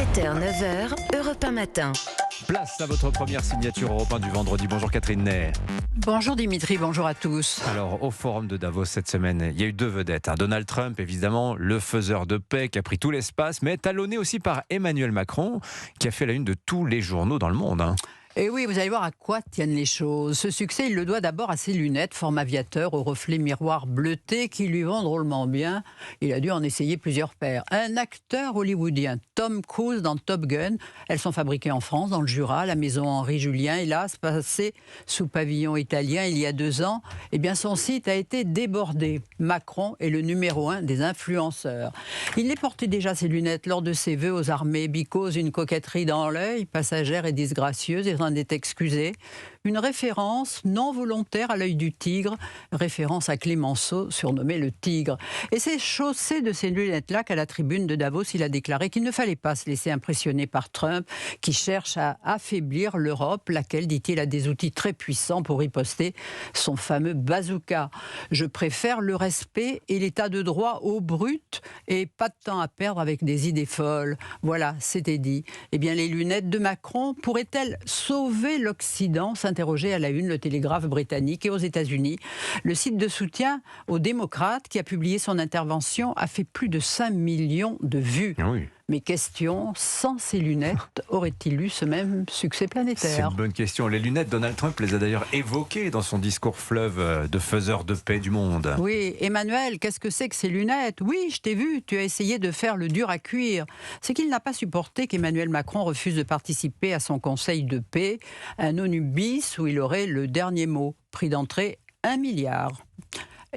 7h, 9h, Europe 1 matin. Place à votre première signature Europe 1 du vendredi. Bonjour Catherine Ney. Bonjour Dimitri, bonjour à tous. Alors, au forum de Davos cette semaine, il y a eu deux vedettes. Donald Trump, évidemment, le faiseur de paix qui a pris tout l'espace, mais talonné aussi par Emmanuel Macron, qui a fait la une de tous les journaux dans le monde. Et oui, vous allez voir à quoi tiennent les choses. Ce succès, il le doit d'abord à ses lunettes, forme aviateur au reflet miroir bleuté qui lui vont drôlement bien. Il a dû en essayer plusieurs paires. Un acteur hollywoodien, Tom Cruise dans Top Gun. Elles sont fabriquées en France, dans le Jura, la maison Henri Julien. Hélas, passé sous pavillon italien il y a 2 ans, eh bien son site a été débordé. Macron est le numéro 1 des influenceurs. Il les portait déjà ses lunettes lors de ses vœux aux armées, because une coquetterie dans l'œil, passagère et disgracieuse, et s'en est excusé. Une référence non volontaire à l'œil du tigre, référence à Clémenceau, surnommé le tigre. Et c'est chaussé de ces lunettes-là qu'à la tribune de Davos, il a déclaré qu'il ne fallait pas se laisser impressionner par Trump, qui cherche à affaiblir l'Europe, laquelle, dit-il, a des outils très puissants pour riposter son fameux bazooka. Je préfère le respect et l'état de droit au brut et pas de temps à perdre avec des idées folles. Voilà, c'était dit. Eh bien, les lunettes de Macron pourraient-elles sauver l'Occident ? S'interrogeait à la une le Télégraphe britannique. Et aux États-Unis, le site de soutien aux démocrates qui a publié son intervention a fait plus de 5 millions de vues. Oui. Mais question, sans ces lunettes, aurait-il eu ce même succès C'est planétaire ? une bonne question. Les lunettes, Donald Trump les a d'ailleurs évoquées dans son discours fleuve de faiseur de paix du monde. Oui, Emmanuel, qu'est-ce que c'est que ces lunettes ? Oui, je t'ai vu, tu as essayé de faire le dur à cuire. C'est qu'il n'a pas supporté qu'Emmanuel Macron refuse de participer à son conseil de paix, un ONU bis où il aurait le dernier mot. Prix d'entrée, 1 milliard.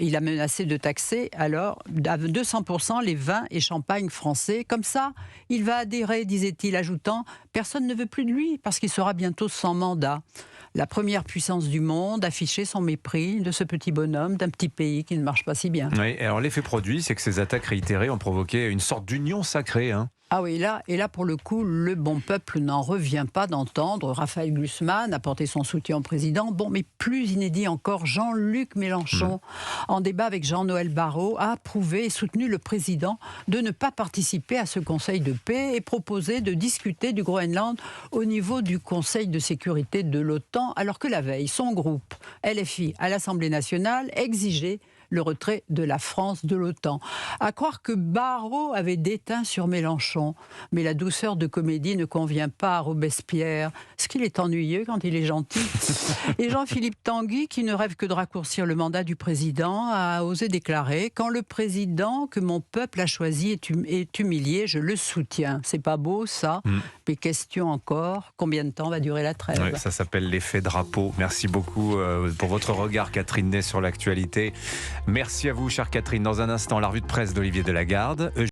Il a menacé de taxer alors à 200% les vins et champagnes français. Comme ça, il va adhérer, disait-il, ajoutant « Personne ne veut plus de lui parce qu'il sera bientôt sans mandat ». La première puissance du monde affichait son mépris de ce petit bonhomme d'un petit pays qui ne marche pas si bien. Oui, alors l'effet produit, c'est que ces attaques réitérées ont provoqué une sorte d'union sacrée. Ah oui, et là, pour le coup, le bon peuple n'en revient pas d'entendre. Raphaël Glucksmann a porté son soutien au président. Bon, mais plus inédit encore, Jean-Luc Mélenchon, en débat avec Jean-Noël Barrot, a approuvé et soutenu le président de ne pas participer à ce Conseil de paix et proposé de discuter du Groenland au niveau du Conseil de sécurité de l'OTAN, alors que la veille, son groupe, LFI, à l'Assemblée nationale, exigeait le retrait de la France de l'OTAN. À croire que Barrot avait déteint sur Mélenchon. Mais la douceur de comédie ne convient pas à Robespierre. Est-ce qu'il est ennuyeux quand il est gentil ? Et Jean-Philippe Tanguy, qui ne rêve que de raccourcir le mandat du président, a osé déclarer « Quand le président que mon peuple a choisi est humilié, je le soutiens ». C'est pas beau, ça. Mais question encore, combien de temps va durer la trêve ? Ouais, ça s'appelle l'effet drapeau. Merci beaucoup pour votre regard, Catherine Ney, sur l'actualité. Merci à vous, chère Catherine. Dans un instant, la revue de presse d'Olivier Delagarde.